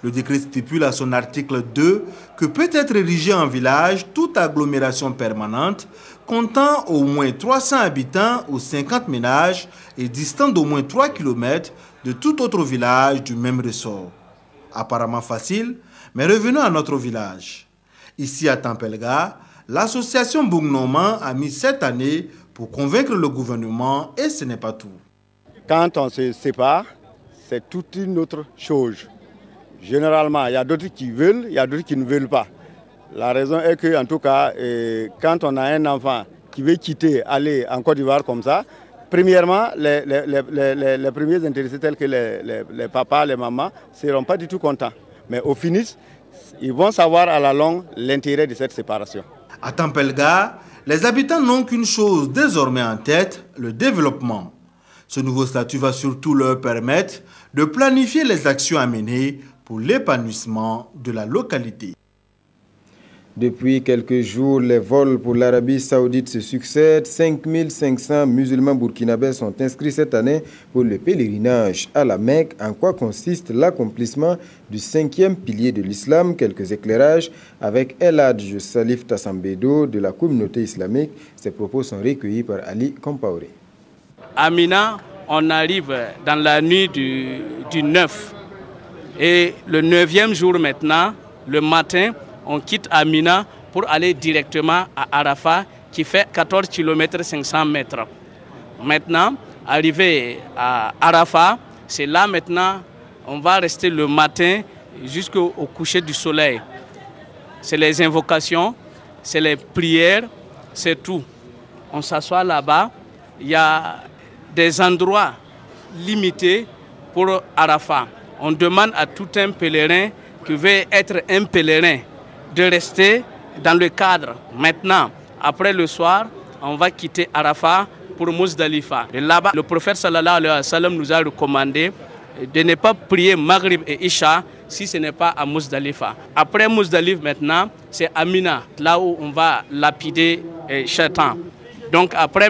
Le décret stipule à son article 2 que peut être érigé en village toute agglomération permanente comptant au moins 300 habitants ou 50 ménages et distant d'au moins 3 km de tout autre village du même ressort. Apparemment facile, mais revenons à notre village. Ici à Tampelga, l'association Bougnoman a mis 7 années pour convaincre le gouvernement et ce n'est pas tout. Quand on se sépare, c'est toute une autre chose. Généralement, il y a d'autres qui veulent, il y a d'autres qui ne veulent pas. La raison est que, en tout cas, quand on a un enfant qui veut quitter, aller en Côte d'Ivoire comme ça, premièrement, les premiers intéressés tels que les papas, les mamans, ne seront pas du tout contents. Mais au finish, ils vont savoir à la longue l'intérêt de cette séparation. À Tampelga, les habitants n'ont qu'une chose désormais en tête, le développement. Ce nouveau statut va surtout leur permettre de planifier les actions à mener pour l'épanouissement de la localité. Depuis quelques jours, les vols pour l'Arabie Saoudite se succèdent. 5500 musulmans burkinabés sont inscrits cette année pour le pèlerinage à la Mecque. En quoi consiste l'accomplissement du 5e pilier de l'islam? Quelques éclairages avec El Hadj Salif Tassambedo de la communauté islamique. Ces propos sont recueillis par Ali Kompaoré. À Mina, on arrive dans la nuit du 9. Et le 9e jour maintenant, le matin, on quitte Amina pour aller directement à Arafat, qui fait 14 km 500 mètres. Maintenant, arrivé à Arafat, c'est là maintenant, on va rester le matin jusqu'au coucher du soleil. C'est les invocations, c'est les prières, c'est tout. On s'assoit là-bas, il y a des endroits limités pour Arafat. On demande à tout un pèlerin qui veut être un pèlerin de rester dans le cadre. Maintenant, après le soir, on va quitter Arafat pour Muzdalifa. Et là-bas, le prophète sallallahu alayhi wa sallam nous a recommandé de ne pas prier Maghrib et Isha si ce n'est pas à Muzdalifa. Après Muzdalifa, maintenant, c'est Amina, là où on va lapider Shaitan. Donc après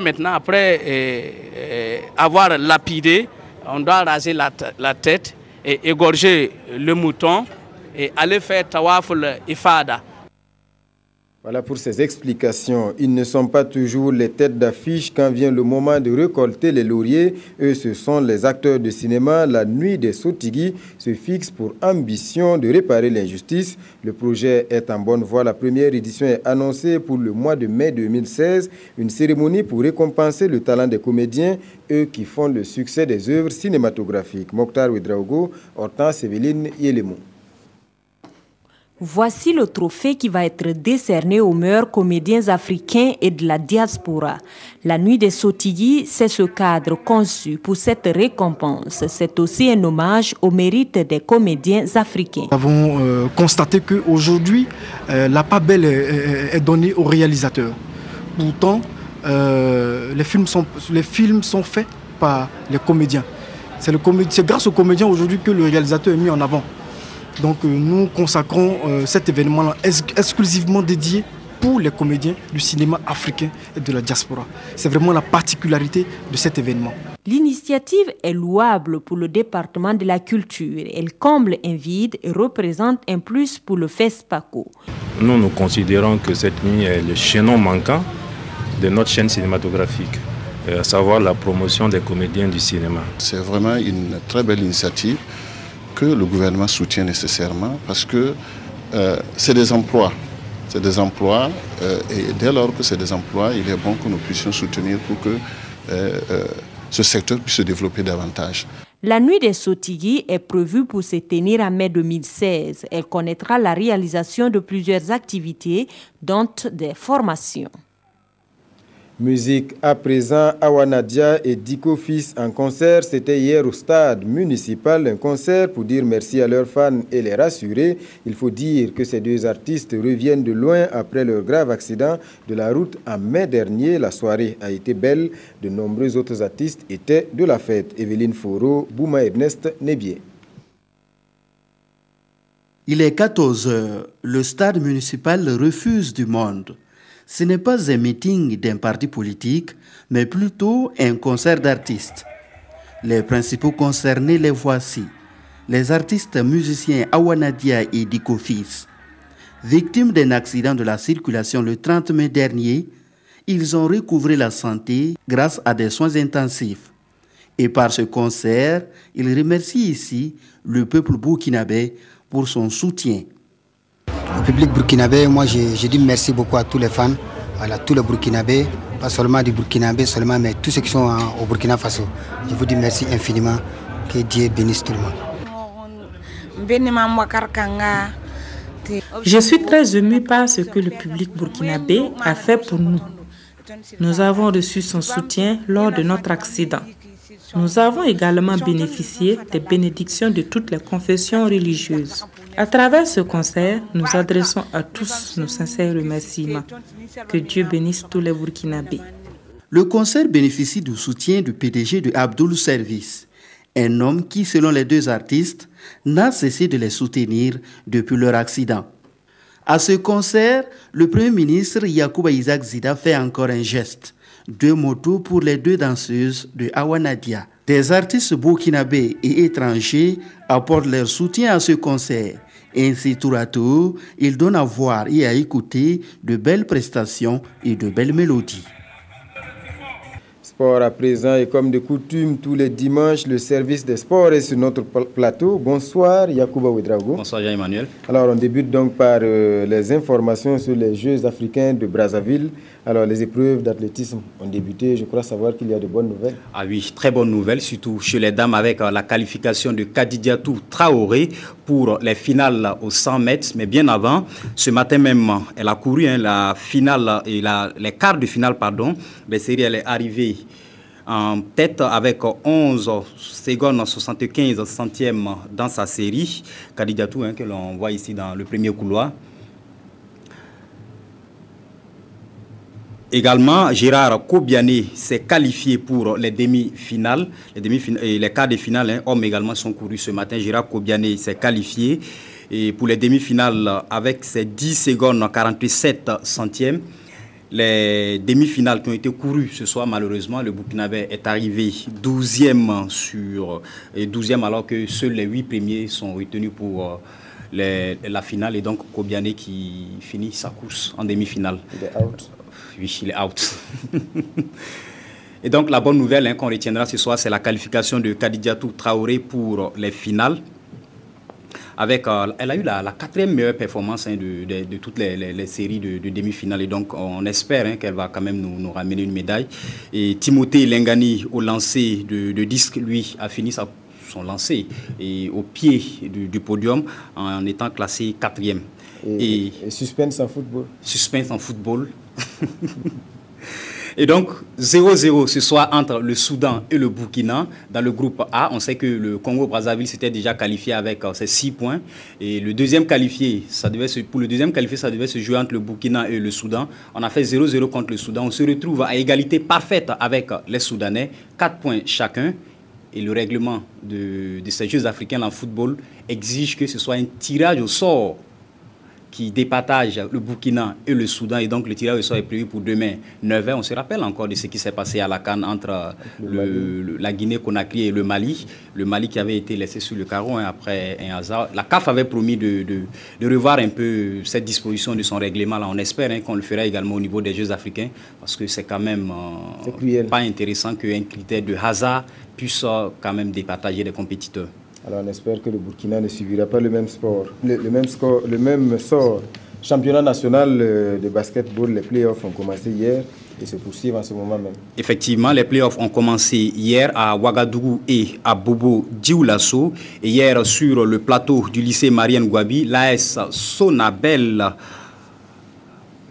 avoir lapidé, on doit raser la tête et égorger le mouton et aller faire tawaf l'ifada. Voilà pour ces explications. Ils ne sont pas toujours les têtes d'affiche quand vient le moment de récolter les lauriers. Eux, ce sont les acteurs de cinéma. La Nuit des Sotigui se fixe pour ambition de réparer l'injustice. Le projet est en bonne voie. La première édition est annoncée pour le mois de mai 2016. Une cérémonie pour récompenser le talent des comédiens, eux qui font le succès des œuvres cinématographiques. Mokhtar Ouedraogo, Hortense Evelyne Yélémou. Voici le trophée qui va être décerné aux meilleurs comédiens africains et de la diaspora. La Nuit des Sotigui, c'est ce cadre conçu pour cette récompense. C'est aussi un hommage au mérite des comédiens africains. Nous avons constaté qu'aujourd'hui, la part belle est donnée aux réalisateurs. Pourtant, les films sont faits par les comédiens. C'est grâce aux comédiens aujourd'hui que le réalisateur est mis en avant. Donc nous consacrons cet événement-là exclusivement dédié pour les comédiens du cinéma africain et de la diaspora. C'est vraiment la particularité de cet événement. L'initiative est louable pour le département de la culture. Elle comble un vide et représente un plus pour le FESPACO. Nous considérons que cette nuit est le chaînon manquant de notre chaîne cinématographique, à savoir la promotion des comédiens du cinéma. C'est vraiment une très belle initiative que le gouvernement soutient nécessairement parce que c'est des emplois C'est des emplois et dès lors que c'est des emplois, il est bon que nous puissions soutenir pour que ce secteur puisse se développer davantage. La nuit des Sotigui est prévue pour se tenir en mai 2016. Elle connaîtra la réalisation de plusieurs activités, dont des formations. Musique à présent, Awa Nadia et Diko Fils en concert. C'était hier au stade municipal, un concert pour dire merci à leurs fans et les rassurer. Il faut dire que ces deux artistes reviennent de loin après leur grave accident de la route en mai dernier. La soirée a été belle. De nombreux autres artistes étaient de la fête. Evelyne Foro, Bouma Ernest Nebier. Il est 14 heures. Le stade municipal refuse du monde. Ce n'est pas un meeting d'un parti politique, mais plutôt un concert d'artistes. Les principaux concernés les voici. Les artistes musiciens Awa Nadia et Diko Fils. Victimes d'un accident de la circulation le 30 mai dernier, ils ont recouvré la santé grâce à des soins intensifs. Et par ce concert, ils remercient ici le peuple burkinabé pour son soutien. Au public burkinabé, moi je dis merci beaucoup à tous les fans, à tous les Burkinabés, pas seulement des Burkinabés seulement, mais tous ceux qui sont au Burkina Faso. Je vous dis merci infiniment, que Dieu bénisse tout le monde. Je suis très ému par ce que le public burkinabé a fait pour nous. Nous avons reçu son soutien lors de notre accident. Nous avons également bénéficié des bénédictions de toutes les confessions religieuses. À travers ce concert, nous adressons à tous nos sincères remerciements. Que Dieu bénisse tous les Burkinabés. Le concert bénéficie du soutien du PDG de Abdoul Service, un homme qui, selon les deux artistes, n'a cessé de les soutenir depuis leur accident. À ce concert, le Premier ministre Yacouba Isaac Zida fait encore un geste. 2 motos pour les 2 danseuses de Awa Nadia. Des artistes burkinabés et étrangers apportent leur soutien à ce concert. Ainsi, tour à tour, ils donnent à voir et à écouter de belles prestations et de belles mélodies. Sport à présent et comme de coutume, tous les dimanches, le service des sports est sur notre plateau. Bonsoir Yacouba Ouedraogo. Bonsoir Jean-Emmanuel. Alors on débute donc par les informations sur les Jeux africains de Brazzaville. Alors les épreuves d'athlétisme ont débuté. Je crois savoir qu'il y a de bonnes nouvelles. Ah oui, très bonnes nouvelles, surtout chez les dames avec la qualification de Kadidiatou Traoré pour les finales aux 100 mètres. Mais bien avant, ce matin même, elle a couru la finale et les quarts de finale, pardon. Les séries, elle est arrivée en tête avec 11 secondes 75 centièmes dans sa série. Kadidiatou, que l'on voit ici dans le premier couloir. Également, Gérard Kobiané s'est qualifié pour les demi-finales. Les quarts de finale, hommes également sont courus ce matin. Gérard Kobiané s'est qualifié et pour les demi-finales avec ses 10 secondes 47 centièmes. Les demi-finales qui ont été courues ce soir, malheureusement, le Burkinabé est arrivé 12e alors que seuls les 8 premiers sont retenus pour la finale. Et donc, Kobiané qui finit sa course en demi-finale. Il est out. Oui, il est out. Et donc, la bonne nouvelle qu'on retiendra ce soir, c'est la qualification de Kadidiatou Traoré pour les finales. Elle a eu la 4e meilleure performance de toutes les séries de demi-finales. Et donc, on espère qu'elle va quand même nous ramener une médaille. Et Timothée Lengani, au lancer de disque, lui, a fini son lancer et au pied du podium en étant classé 4e. Et suspense en football. Suspense en football. Et donc, 0-0 ce soir entre le Soudan et le Burkina. Dans le groupe A, on sait que le Congo-Brazzaville s'était déjà qualifié avec ses 6 points. Et le deuxième qualifié, pour le deuxième qualifié, ça devait se jouer entre le Burkina et le Soudan. On a fait 0-0 contre le Soudan. On se retrouve à égalité parfaite avec les Soudanais, 4 points chacun. Et le règlement de ces Jeux africains en football exige que ce soit un tirage au sort qui départage le Burkina et le Soudan. Et donc, le tirage au sort est prévu pour demain, 9h. On se rappelle encore de ce qui s'est passé à la CAN entre la Guinée-Conakry et le Mali. Le Mali qui avait été laissé sur le carreau après un hasard. La CAF avait promis de revoir un peu cette disposition de son règlement. Là, on espère qu'on le fera également au niveau des Jeux africains parce que c'est quand même pas intéressant qu'un critère de hasard puisse quand même départager les compétiteurs. Alors on espère que le Burkina ne subira pas le même sort championnat national de basketball, les playoffs ont commencé hier et se poursuivent en ce moment même. Effectivement, les playoffs ont commencé hier à Ouagadougou et à Bobo Dioulasso. Et hier, sur le plateau du lycée Marianne Gouabi, l'AS Sonabel,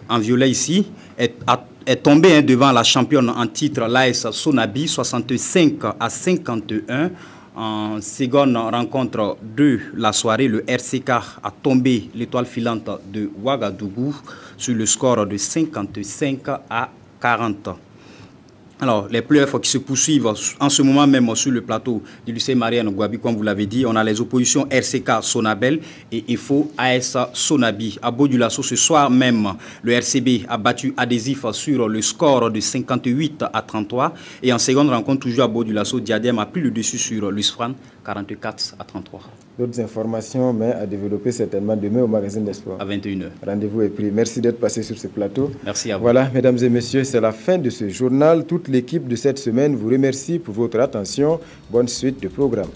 en violet ici, est tombée devant la championne en titre, l'AS Sonabi, 65-51. En seconde rencontre de la soirée, le RCK a tombé l'étoile filante de Ouagadougou sur le score de 55-40. Alors, les playoffs qui se poursuivent en ce moment même sur le plateau du lycée Marianne Gouabi, comme vous l'avez dit, on a les oppositions RCK Sonabel et EFO AS Sonabi. À Bodulasso, ce soir même, le RCB a battu Adhésif sur le score de 58-33. Et en seconde rencontre, toujours à Bodulasso, Diadème a pris le dessus sur l'USFRAN, 44-33. D'autres informations, mais à développer certainement demain au magazine d'Espoir. À 21h. Rendez-vous est pris. Merci d'être passé sur ce plateau. Merci à vous. Voilà, mesdames et messieurs, c'est la fin de ce journal. Toute l'équipe de cette semaine vous remercie pour votre attention. Bonne suite de programme.